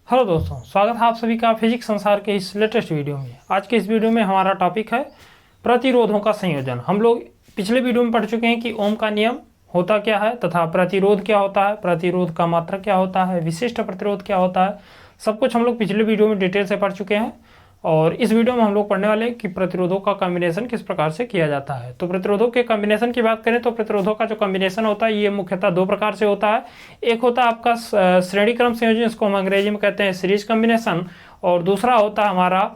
Hello दोस्तों, स्वागत है आप सभी का फिजिक्स संसार के इस लेटेस्ट वीडियो में। आज के इस वीडियो में हमारा टॉपिक है प्रतिरोधों का संयोजन। हम लोग पिछले वीडियो में पढ़ चुके हैं कि ओम का नियम होता क्या है तथा प्रतिरोध क्या होता है, प्रतिरोध का मात्रक क्या होता है, विशिष्ट प्रतिरोध क्या होता है। सब कुछ हम लोग पिछले वीडियो में डिटेल से पढ़ चुके हैं और इस वीडियो में हम लोग पढ़ने वाले हैं कि प्रतिरोधों का कॉम्बिनेशन किस प्रकार से किया जाता है। तो प्रतिरोधों के कॉम्बिनेशन की बात करें तो प्रतिरोधों का जो कॉम्बिनेशन होता है ये मुख्यतः दो प्रकार से होता है। एक होता है आपका श्रेणी क्रम संयोजन, इसको हम अंग्रेजी में कहते हैं सीरीज कॉम्बिनेशन, और दूसरा होता है हमारा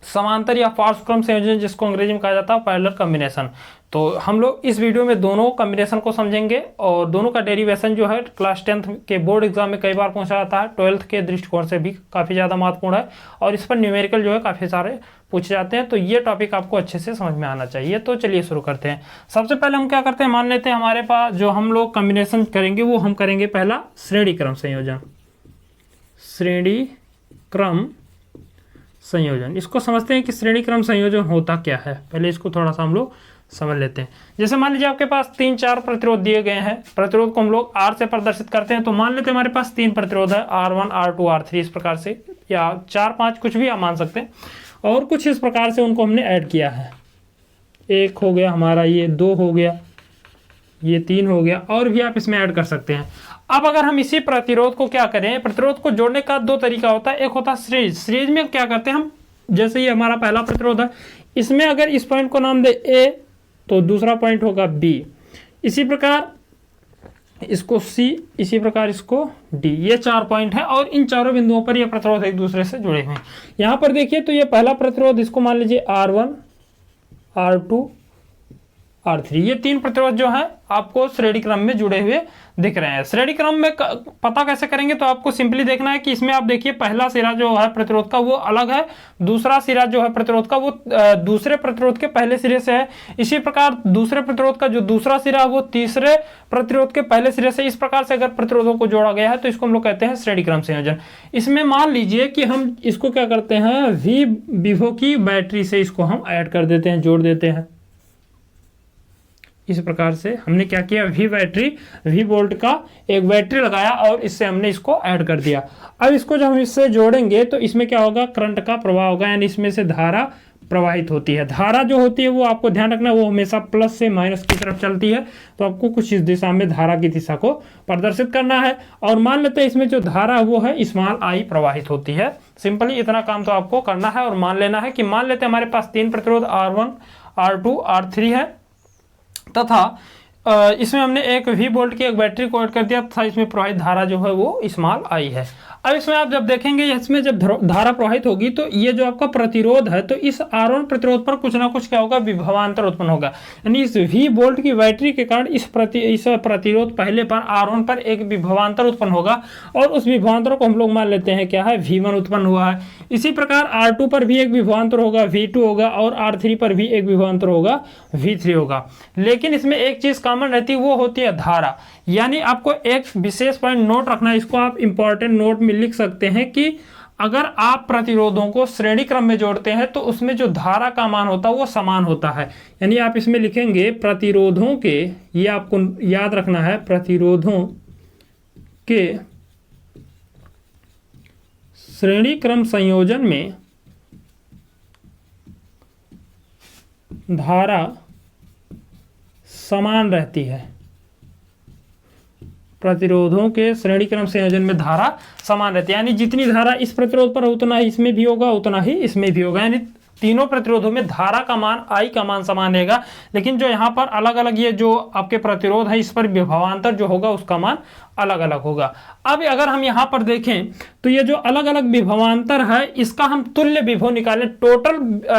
समांतर या पार्श्व क्रम संयोजन, जिसको अंग्रेजी में कहा जाता है पैरेलल कॉम्बिनेशन। तो हम लोग इस वीडियो में दोनों कॉम्बिनेशन को समझेंगे और दोनों का डेरिवेशन जो है क्लास 10th के बोर्ड एग्जाम में कई बार पूछा जाता है, 12th के दृष्टिकोण से भी काफ़ी ज़्यादा महत्वपूर्ण है और इस पर न्यूमेरिकल जो है काफ़ी सारे पूछे जाते हैं। तो ये टॉपिक आपको अच्छे से समझ में आना चाहिए। तो चलिए शुरू करते हैं। सबसे पहले हम क्या करते हैं, मान लेते हैं हमारे पास जो हम लोग कॉम्बिनेशन करेंगे वो हम करेंगे पहला श्रेणी क्रम संयोजन। श्रेणी क्रम संयोजन, इसको समझते हैं कि श्रेणी क्रम संयोजन होता क्या है। पहले इसको थोड़ा सा हम लोग समझ लेते हैं। जैसे मान लीजिए आपके पास 3-4 प्रतिरोध दिए गए हैं, प्रतिरोध को हम लोग R से प्रदर्शित करते हैं। तो मान लेते हैं हमारे पास 3 प्रतिरोध है, R1 R2 R3 इस प्रकार से, या 4-5 कुछ भी आप मान सकते हैं। और कुछ इस प्रकार से उनको हमने ऐड किया है। 1 हो गया हमारा, ये 2 हो गया, ये 3 हो गया, और भी आप इसमें ऐड कर सकते हैं। अब अगर हम इसी प्रतिरोध को क्या करें, प्रतिरोध को जोड़ने का 2 तरीका होता है। एक होता है सीरीज। सीरीज में क्या करते हैं हम, जैसे ये हमारा पहला प्रतिरोध है, इसमें अगर इस पॉइंट को नाम दे A तो दूसरा पॉइंट होगा B, इसी प्रकार इसको C, इसी प्रकार इसको D। ये 4 पॉइंट है और इन चारों बिंदुओं पर ये प्रतिरोध एक दूसरे से जुड़े हुए हैं। यहां पर देखिए तो ये पहला प्रतिरोध, इसको मान लीजिए R1 R2 R3, ये 3 प्रतिरोध जो है आपको श्रेणी क्रम में जुड़े हुए दिख रहे हैं। श्रेणी क्रम में पता कैसे करेंगे, तो आपको सिंपली देखना है कि इसमें आप देखिए पहला सिरा जो है प्रतिरोध का वो अलग है, दूसरा सिरा जो है प्रतिरोध का वो दूसरे प्रतिरोध के पहले सिरे से है। इसी प्रकार दूसरे प्रतिरोध का जो दूसरा सिरा है वो तीसरे प्रतिरोध के पहले सिरे से। इस प्रकार से अगर प्रतिरोधों को जोड़ा गया है तो इसको हम लोग कहते हैं श्रेणी क्रम संयोजन। इसमें मान लीजिए कि हम इसको क्या करते हैं, V विभव की बैटरी से इसको हम ऐड कर देते हैं, जोड़ देते हैं। इस प्रकार से हमने क्या किया, V वोल्ट का एक बैटरी लगाया और इससे हमने इसको ऐड कर दिया। अब इसको जब हम इससे जोड़ेंगे तो इसमें क्या होगा, करंट का प्रवाह होगा, यानी इसमें से धारा प्रवाहित होती है। धारा जो होती है वो आपको ध्यान रखना, वो हमेशा प्लस से माइनस की तरफ चलती है। तो आपको कुछ इस दिशा में धारा की दिशा को प्रदर्शित करना है। और मान लेते हैं इसमें जो धारा है वो है स्मॉल I प्रवाहित होती है। सिंपली इतना काम तो आपको करना है और मान लेना है कि मान लेते हैं हमारे पास 3 प्रतिरोध R1 R2 R3 है तथा इसमें हमने एक V वोल्ट की एक बैटरी को ऐड कर दिया तथा इसमें प्रवाहित धारा जो है वो स्मॉल I है। अब इसमें आप जब देखेंगे, इसमें जब धारा प्रवाहित होगी तो ये जो आपका प्रतिरोध है, तो इस R1 प्रतिरोध पर कुछ ना कुछ क्या होगा, विभवांतर उत्पन्न होगा। यानी इस V वोल्ट की बैटरी के कारण इस प्रतिरोध पहले पर R1 पर एक विभवांतर उत्पन्न होगा और उस विभवांतर को हम लोग मान लेते हैं क्या है, V1 उत्पन्न हुआ है। इसी प्रकार R2 पर भी एक विभवांतर होगा, V2 होगा, और R3 पर भी एक विभवांतर होगा, V3 होगा। लेकिन इसमें एक चीज कॉमन रहती है, वो होती है धारा। यानी आपको एक विशेष पॉइंट नोट रखना है, इसको आप इंपॉर्टेंट नोट में लिख सकते हैं कि अगर आप प्रतिरोधों को श्रेणी क्रम में जोड़ते हैं तो उसमें जो धारा का मान होता है वो समान होता है। यानी आप इसमें लिखेंगे प्रतिरोधों के, ये आपको याद रखना है, प्रतिरोधों के श्रेणी क्रम संयोजन में धारा समान रहती है। प्रतिरोधों के श्रेणी क्रम संयोजन में धारा समान रहती है, यानी जितनी धारा इस प्रतिरोध पर उतना ही इसमें भी होगा, उतना ही इसमें भी होगा। यानी तीनों प्रतिरोधों में धारा का मान, I का मान समान रहेगा। लेकिन जो यहाँ पर अलग अलग ये जो आपके प्रतिरोध है, इस पर विभवांतर जो होगा उसका मान अलग अलग होगा। अब अगर हम यहाँ पर देखें तो ये जो अलग अलग विभवांतर है, इसका हम तुल्य विभव निकालें, टोटल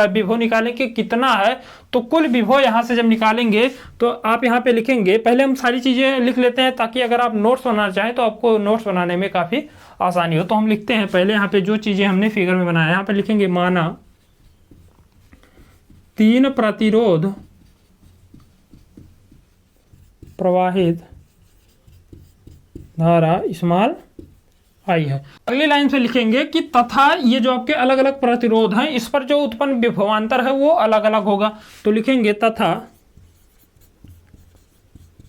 विभव निकालें कि कितना है। तो कुल विभव यहाँ से जब निकालेंगे तो आप यहाँ पे लिखेंगे, पहले हम सारी चीजें लिख लेते हैं ताकि अगर आप नोट्स बनाना चाहें तो आपको नोट्स बनाने में काफी आसानी हो। तो हम लिखते हैं पहले यहाँ पे जो चीजें हमने फिगर में बनाया, यहाँ पे लिखेंगे माना 3 प्रतिरोध प्रवाहित धारा स्मॉल I है। अगली लाइन से लिखेंगे कि तथा ये जो आपके अलग अलग प्रतिरोध हैं, इस पर जो उत्पन्न विभवांतर है वो अलग अलग होगा। तो लिखेंगे तथा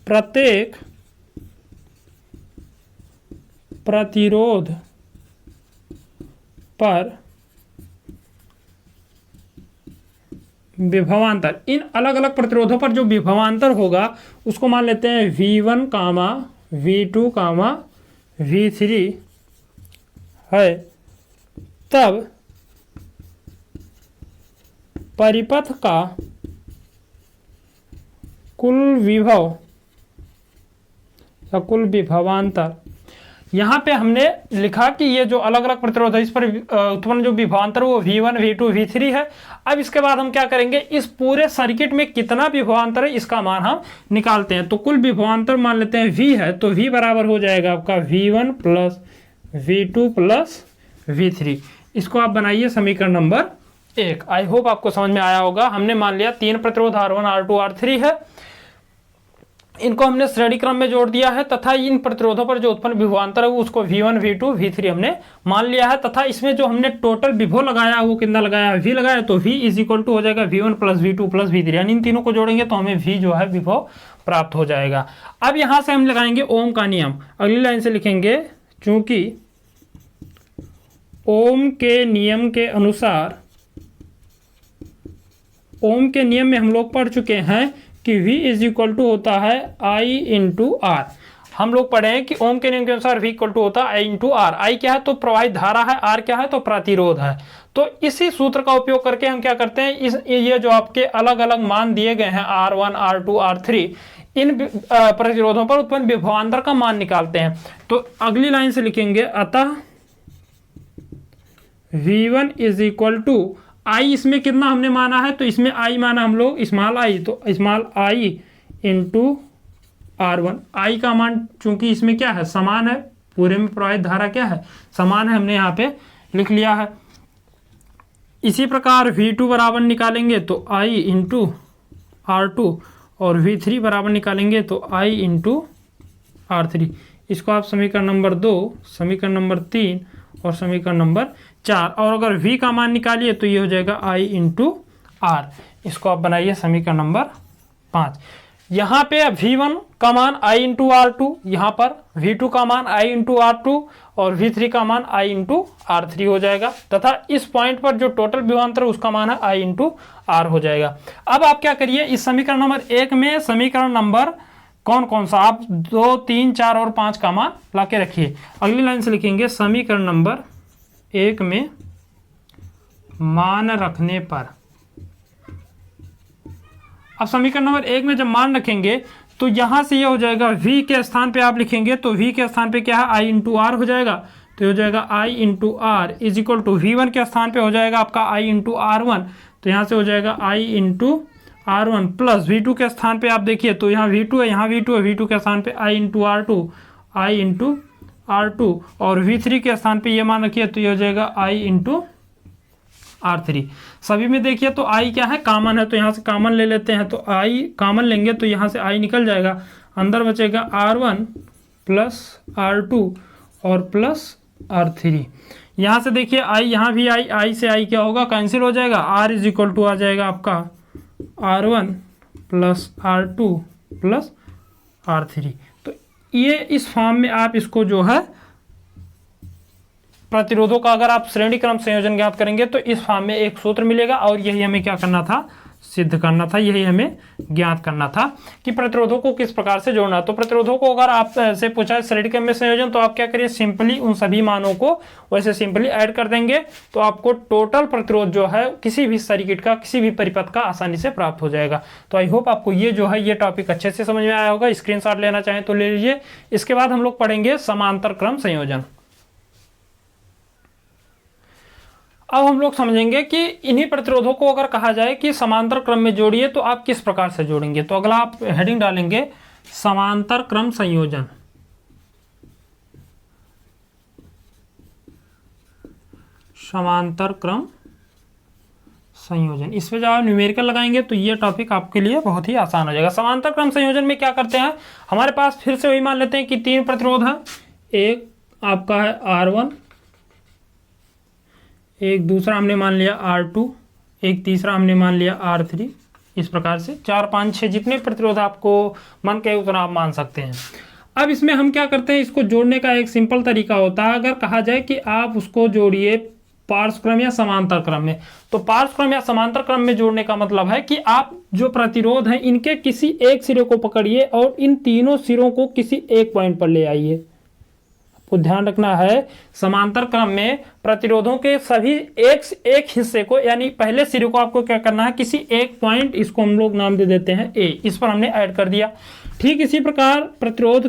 प्रत्येक प्रतिरोध पर विभवांतर, इन अलग अलग प्रतिरोधों पर जो विभवांतर होगा उसको मान लेते हैं V1 कामा V2 कामा V3 है, तब परिपथ का कुल विभव या कुल विभवांतर, यहाँ पे हमने लिखा कि ये जो अलग अलग प्रतिरोध है इस पर उत्पन्न जो विभवांतर वो V1 V2 V3 है। अब इसके बाद हम क्या करेंगे, इस पूरे सर्किट में कितना विभवांतर है इसका मान हम निकालते हैं। तो कुल विभवांतर मान लेते हैं V है, तो V बराबर हो जाएगा आपका V1 plus V2 plus V3। इसको आप बनाइए समीकरण नंबर 1। आई होप आपको समझ में आया होगा। हमने मान लिया 3 प्रतिरोध R1 R2 R3 है, इनको हमने श्रेणी क्रम में जोड़ दिया है तथा इन प्रतिरोधों पर जो उत्पन्न विभवांतर है उसको V1 V2 V3 हमने मान लिया है, तथा इसमें जो हमने टोटल विभव लगाया वो कितना लगाया, V लगाया, तो V इज इक्वल टू हो जाएगा V1 plus V2 plus V3, यानी इन तीनों को जोड़ेंगे तो हमें V जो है विभव प्राप्त हो जाएगा। अब यहां से हम लगाएंगे ओम का नियम। अगली लाइन से लिखेंगे, चूंकि ओम के नियम के अनुसार, ओम के नियम में हम लोग पढ़ चुके हैं कि V इज इक्वल टू होता है I इंटू आर। हम लोग पढ़े हैं कि ओम के नियम के अनुसार V इक्वल टू होता है I इंटू आर। I क्या है, तो प्रवाहित धारा है, R क्या है, तो प्रतिरोध है। तो इसी सूत्र का उपयोग करके हम क्या करते हैं, ये जो आपके अलग अलग मान दिए गए हैं R1 R2 R3, इन प्रतिरोधों पर उत्पन्न विभवांतर का मान निकालते हैं। तो अगली लाइन से लिखेंगे, अतः V1 इज इक्वल टू आई, इसमें कितना हमने माना है, तो इसमें आई माना हम लोग स्मॉल आई, तो स्मॉल आई इंटू R1। आई का मान चूंकि इसमें क्या है, समान है, पूरे में प्रवाहित धारा क्या है, समान है, हमने यहाँ पे लिख लिया है। इसी प्रकार V2 बराबर निकालेंगे तो I इंटू R2 और V3 बराबर निकालेंगे तो I इंटू R3। इसको आप समीकरण नंबर 2, समीकरण नंबर 3 और समीकरण नंबर 4, और अगर V का मान निकालिए तो ये हो जाएगा I इंटू R। इसको आप बनाइए समीकरण नंबर 5। यहाँ पे V1 का मान I इंटू R2, यहाँ पर V2 का मान I इंटू R2 और V3 का मान I इंटू R3 हो जाएगा, तथा इस पॉइंट पर जो टोटल विभवांतर उसका मान है I इंटू R हो जाएगा। अब आप क्या करिए, इस समीकरण नंबर 1 में समीकरण नंबर कौन कौन सा, आप 2 3 4 और 5 का मान ला के रखिए। अगली लाइन से लिखेंगे, समीकरण नंबर 1 में मान रखने पर। अब समीकरण नंबर 1 में जब मान रखेंगे तो यहां से ये हो जाएगा, V के स्थान पे आप लिखेंगे तो V के स्थान पे क्या है, I इंटू आर हो जाएगा, तो हो जाएगा I into r is equal to V1 के स्थान पे हो जाएगा आपका I इंटू R1, तो यहाँ से हो जाएगा I into R1 plus V2 के स्थान पे आप देखिए तो यहाँ V2 है, यहाँ V2 है, V2 के स्थान पे I into R2, I into R2 और V3 के स्थान पे ये मान रखिए तो ये हो जाएगा I इंटू R3। सभी में देखिए तो I क्या है, कॉमन है, तो यहाँ से कॉमन ले लेते हैं, तो I कॉमन लेंगे तो यहाँ से I निकल जाएगा, अंदर बचेगा R1 प्लस R2 और प्लस R3। यहाँ से देखिए I, यहाँ भी I से I क्या होगा, कैंसिल हो जाएगा, R इज इक्वल टू आ जाएगा आपका R1 plus R2 plus R3। तो ये इस फॉर्म में आप इसको जो है प्रतिरोधों का अगर आप श्रेणी क्रम संयोजन ज्ञात करेंगे तो इस फॉर्म में एक सूत्र मिलेगा, और यही हमें क्या करना था, सिद्ध करना था, यही हमें ज्ञात करना था कि प्रतिरोधों को किस प्रकार से जोड़ना। तो प्रतिरोधों को अगर आप से पूछा है श्रेणी क्रम में संयोजन, तो आप क्या करिए, सिंपली उन सभी मानों को वैसे सिंपली ऐड कर देंगे, तो आपको टोटल प्रतिरोध जो है किसी भी सर्किट का, किसी भी परिपथ का आसानी से प्राप्त हो जाएगा। तो आई होप आपको ये जो है ये टॉपिक अच्छे से समझ में आया होगा। स्क्रीनशॉट लेना चाहें तो ले लीजिए। इसके बाद हम लोग पढ़ेंगे समांतर क्रम संयोजन। अब हम लोग समझेंगे कि इन्हीं प्रतिरोधों को अगर कहा जाए कि समांतर क्रम में जोड़िए तो आप किस प्रकार से जोड़ेंगे। तो अगला आप हेडिंग डालेंगे समांतर क्रम संयोजन। समांतर क्रम संयोजन, इस पे जब आप न्यूमेरिकल लगाएंगे तो ये टॉपिक आपके लिए बहुत ही आसान हो जाएगा। समांतर क्रम संयोजन में क्या करते हैं, हमारे पास फिर से वही मान लेते हैं कि 3 प्रतिरोध है, एक आपका है R1, एक दूसरा हमने मान लिया R2, एक तीसरा हमने मान लिया R3। इस प्रकार से 4 5 6 जितने प्रतिरोध आपको मन के उतना आप मान सकते हैं। अब इसमें हम क्या करते हैं, इसको जोड़ने का एक सिंपल तरीका होता है। अगर कहा जाए कि आप उसको जोड़िए पार्श्व क्रम या समांतर क्रम में। तो पार्श्व क्रम या समांतर क्रम में जोड़ने का मतलब है कि आप जो प्रतिरोध हैं इनके किसी एक सिरे को पकड़िए और इन तीनों सिरों को किसी एक पॉइंट पर ले आइए। आपको ध्यान रखना है समांतर क्रम में प्रतिरोधों के सभी एक हिस्से को यानी पहले सिरे को आपको क्या करना है, किसी एक पॉइंट, इसको हम लोग नाम दे देते हैं ए, इस पर हमने ऐड कर दिया। ठीक इसी प्रकार प्रतिरोध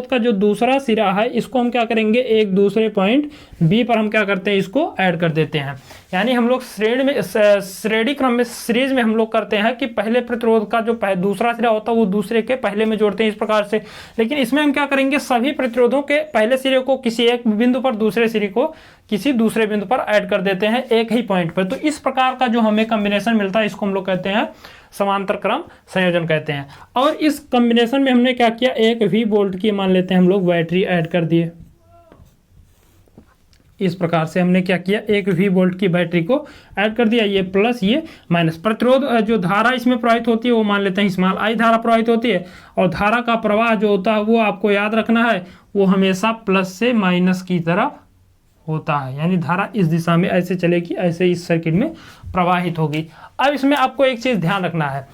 का जो दूसरा सिरा है इसको हम क्या करेंगे, एक दूसरे पॉइंट बी पर हम क्या करते हैं, इसको ऐड कर देते हैं। यानी हम लोग श्रेणी क्रम में सीरीज में हम लोग करते हैं कि पहले प्रतिरोध का जो दूसरा सिरा होता है वो दूसरे के पहले में जोड़ते हैं इस प्रकार से। लेकिन इसमें हम क्या करेंगे, सभी प्रतिरोधों के पहले सिरे को किसी एक बिंदु पर, दूसरे सिरे को किसी दूसरे बिंदु पर ऐड कर देते हैं एक ही पॉइंट पर। तो इस प्रकार का जो हमें कॉम्बिनेशन मिलता है इसको हम लोग कहते हैं समांतर क्रम संयोजन कहते हैं। और इस कॉम्बिनेशन में हमने क्या किया, एक V वोल्ट की मान लेते हैं हम लोग बैटरी ऐड कर दिए। इस प्रकार से हमने क्या किया, एक V वोल्ट की बैटरी को ऐड कर दिया, ये प्लस ये माइनस। प्रतिरोध जो धारा इसमें प्रवाहित होती है वो मान लेते हैं स्मॉल I धारा प्रवाहित होती है, और धारा का प्रवाह जो होता है वो आपको याद रखना है वो हमेशा प्लस से माइनस की तरफ होता है। यानी धारा इस दिशा में ऐसे चलेगी, ऐसे इस सर्किट में प्रवाहित होगी। अब इसमें आपको एक चीज ध्यान रखना है,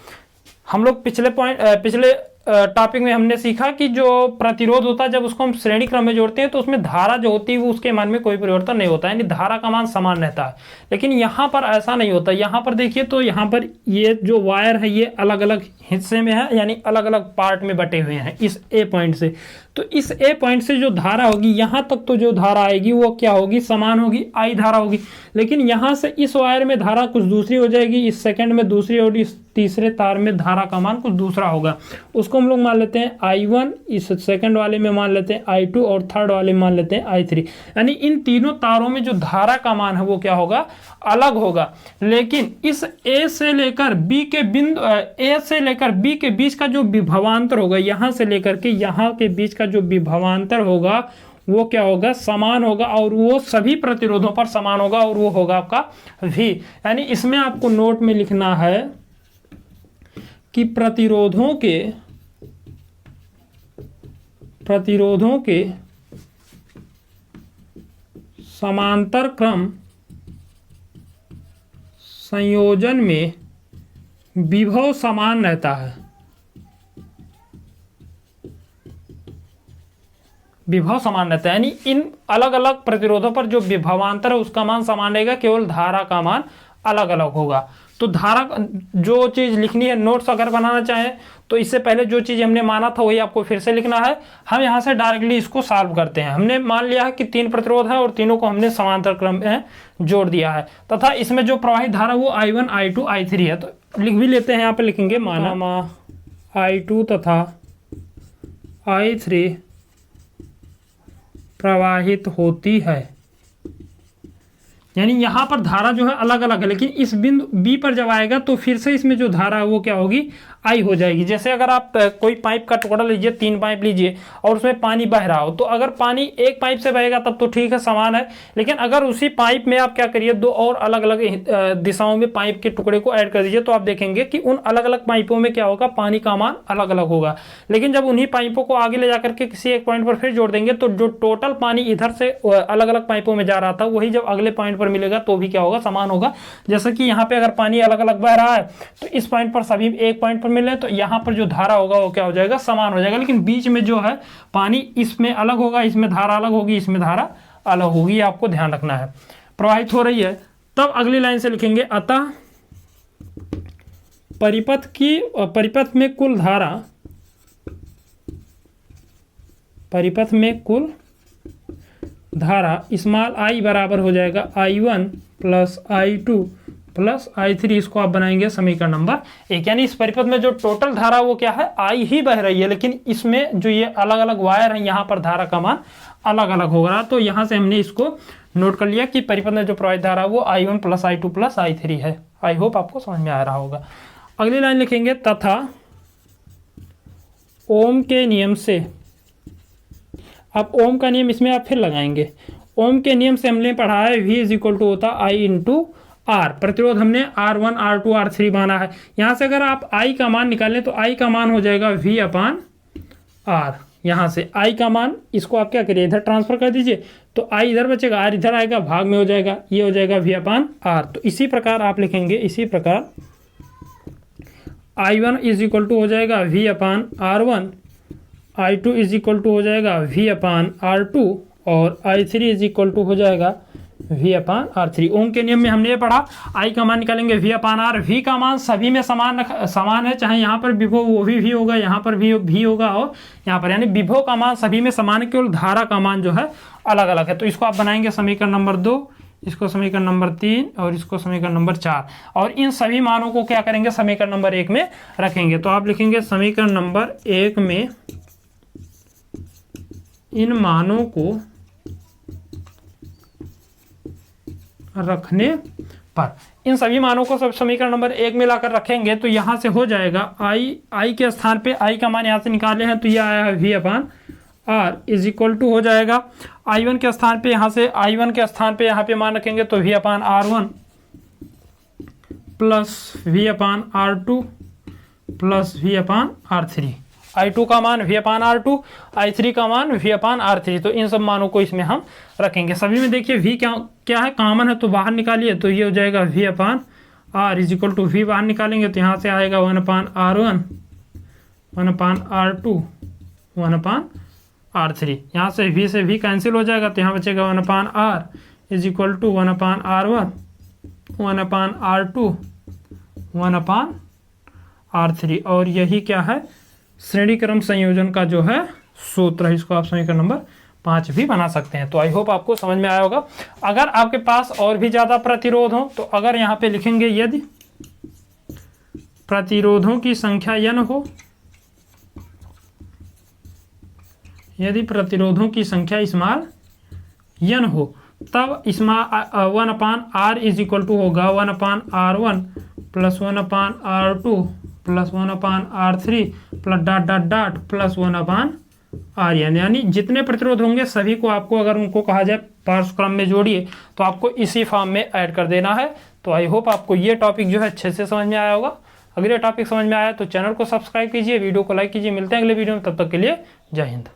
हम लोग पिछले टॉपिक में हमने सीखा कि जो प्रतिरोध होता है जब उसको हम श्रेणी क्रम में जोड़ते हैं तो उसमें धारा जो होती है वो उसके मान में कोई परिवर्तन नहीं होता है, यानी धारा का मान समान रहता है। लेकिन यहाँ पर ऐसा नहीं होता। यहाँ पर देखिए तो यहाँ पर ये जो वायर है ये अलग अलग हिस्से में है, यानी अलग अलग पार्ट में बटे हुए हैं इस ए पॉइंट से। तो इस ए पॉइंट से जो धारा होगी यहाँ तक तो जो धारा आएगी वो क्या होगी, समान होगी, I धारा होगी। लेकिन यहाँ से इस वायर में धारा कुछ दूसरी हो जाएगी, इस सेकंड में दूसरी होगी, इस तीसरे तार में धारा का मान कुछ दूसरा होगा। उसको हम लोग मान लेते हैं I1, इस सेकंड वाले में मान लेते हैं I2 और थर्ड वाले में मान लेते हैं I3। यानी इन तीनों तारों में जो धारा का मान है वो क्या होगा, अलग होगा। लेकिन इस A से लेकर B के बिंदु A से लेकर B के बीच का जो विभवांतर होगा, यहाँ से लेकर के यहाँ के बीच का जो विभवांतर होगा वो क्या होगा, समान होगा, और वो सभी प्रतिरोधों पर समान होगा, और वो होगा आपका V। यानी इसमें आपको नोट में लिखना है कि प्रतिरोधों के समांतर क्रम संयोजन में विभव समान रहता है। विभव समान रहता है यानी इन अलग अलग प्रतिरोधों पर जो विभवांतर है उसका मान समान रहेगा, केवल धारा का मान अलग अलग होगा। तो धारा जो चीज़ लिखनी है, नोट्स अगर बनाना चाहें तो इससे पहले जो चीज़ हमने माना था वही आपको फिर से लिखना है। हम यहाँ से डायरेक्टली इसको सॉल्व करते हैं। हमने मान लिया है कि 3 प्रतिरोध है और तीनों को हमने समांतर क्रम में जोड़ दिया है, तथा इसमें जो प्रवाहित धारा वो I1, I2, I3 है। तो लिख भी लेते हैं, यहाँ पे लिखेंगे माना I2 तथा I3 प्रवाहित होती है। यानी यहाँ पर धारा जो है अलग अलग है, लेकिन इस बिंदु बी पर जब आएगा तो फिर से इसमें जो धारा है वो क्या होगी, आई हो जाएगी। जैसे अगर आप कोई पाइप का टुकड़ा लीजिए, 3 पाइप लीजिए और उसमें पानी बह रहा हो, तो अगर पानी एक पाइप से बहेगा तब तो ठीक है, समान है। लेकिन अगर उसी पाइप में आप क्या करिए, 2 और अलग अलग दिशाओं में पाइप के टुकड़े को ऐड कर दीजिए, तो आप देखेंगे कि उन अलग अलग पाइपों में क्या होगा, पानी का मान अलग अलग होगा। लेकिन जब उन्हीं पाइपों को आगे ले जाकर के किसी एक पॉइंट पर फिर जोड़ देंगे तो जो टोटल पानी इधर से अलग अलग पाइपों में जा रहा था वही जब अगले पॉइंट पर मिलेगा तो भी क्या होगा, समान होगा। जैसे कि यहाँ पे अगर पानी अलग अलग बह रहा है तो इस पॉइंट पर सभी एक पॉइंट पर मिले तो यहाँ पर जो धारा होगा वो क्या हो जाएगा, समान हो जाएगा। लेकिन बीच में जो है पानी इसमें अलग होगा, इसमें धारा अलग होगी, इसमें धारा अलग होगी, आपको ध्यान रखना है। प्रवाहित हो रही है। तब अगली लाइन से लिखेंगे, अतः परिपथ में कुल धारा स्मॉल आई बराबर हो जाएगा I1 plus I2 plus I3। इसको आप बनाएंगे समीकरण नंबर 1। यानी इस परिपथ में जो टोटल धारा वो क्या है, I ही बह रही है, लेकिन इसमें जो ये अलग अलग वायर हैं यहाँ पर धारा का मान अलग अलग होगा। तो यहाँ से हमने इसको नोट कर लिया कि परिपथ में जो प्रवाहित धारा वो I1 plus I2 plus I3 है। आई होप आपको समझ में आ रहा होगा। अगली लाइन लिखेंगे, तथा ओम के नियम से। अब ओम का नियम इसमें आप फिर लगाएंगे। ओम के नियम से हमने पढ़ा है V इज इक्वल टू होता I इंटू R। प्रतिरोध हमने R1, R2, R3 माना है। यहाँ से अगर आप I का मान निकालें तो I का मान हो जाएगा V अपान R। यहाँ से आई का मान इसको आप क्या करिए इधर ट्रांसफर कर दीजिए, तो आई इधर बचेगा, आर इधर आएगा, भाग में हो जाएगा, ये हो जाएगा वी अपान आर। तो इसी प्रकार आप लिखेंगे, इसी प्रकार I1 इज इक्वल टू हो जाएगा v upon R1, I2 is equal to हो जाएगा वी अपान R2 और I3 इज इक्वल टू हो जाएगा वी अपान R3। ओम के नियम में हमने ये पढ़ा, आई का मान निकालेंगे वी अपान आर, वी का मान सभी में समान है, चाहे यहाँ पर विभव वो भी वी होगा, यहाँ पर भी होगा और यहाँ पर, यानी विभव का मान सभी में समान है, केवल धारा का मान जो है अलग अलग है। तो इसको आप बनाएंगे समीकरण नंबर 2, इसको समीकरण नंबर 3 और इसको समीकरण नंबर 4, और इन सभी मानों को क्या करेंगे समीकरण नंबर 1 में रखेंगे। तो आप लिखेंगे समीकरण नंबर 1 में इन मानों को रखने पर, इन सभी मानों को सब समीकरण नंबर 1 में लाकर रखेंगे तो यहां से हो जाएगा आई के स्थान पे आई का मान यहां से निकाले हैं तो यह आया है v upon r is equal to हो जाएगा I1 के स्थान पे, यहाँ से I1 के स्थान पे यहाँ पे मान रखेंगे तो we upon R1 plus V upon R2 plus V upon R3। I2 का मान वी अपान R2, I3 का मान वी अपान R3। तो इन सब मानों को इसमें हम रखेंगे। सभी में देखिए वी क्या है, कॉमन है तो बाहर निकालिए, तो ये हो जाएगा v upon R is equal to v बाहर निकालेंगे तो यहाँ से आएगा 1 upon R1, 1 upon R2, 1 upon R3। यहाँ से v कैंसिल हो जाएगा तो यहाँ बचेगा 1 upon R is equal to 1 upon R1, 1 upon R2, 1 upon R3। और यही क्या है श्रेणी क्रम संयोजन का जो है सूत्र है। इसको आप समीकरण नंबर 5 भी बना सकते हैं। तो आई होप आपको समझ में आया होगा। अगर आपके पास और भी ज़्यादा प्रतिरोध हो तो अगर यहाँ पे लिखेंगे यदि प्रतिरोधों की संख्या n हो, यदि प्रतिरोधों की संख्या स्मॉल n हो तब small 1 upon R is equal to होगा 1 upon R1 plus 1 upon R2 plus 1 upon R3 plus dot dot dot plus 1 upon RN। यानी जितने प्रतिरोध होंगे सभी को आपको अगर उनको कहा जाए पार्श्व क्रम में जोड़िए तो आपको इसी फॉर्म में ऐड कर देना है। तो आई होप आपको ये टॉपिक जो है अच्छे से समझ में आया होगा। अगर ये टॉपिक समझ में आया तो चैनल को सब्सक्राइब कीजिए, वीडियो को लाइक कीजिए। मिलते हैं अगले वीडियो में, तब तक के लिए जय हिंद।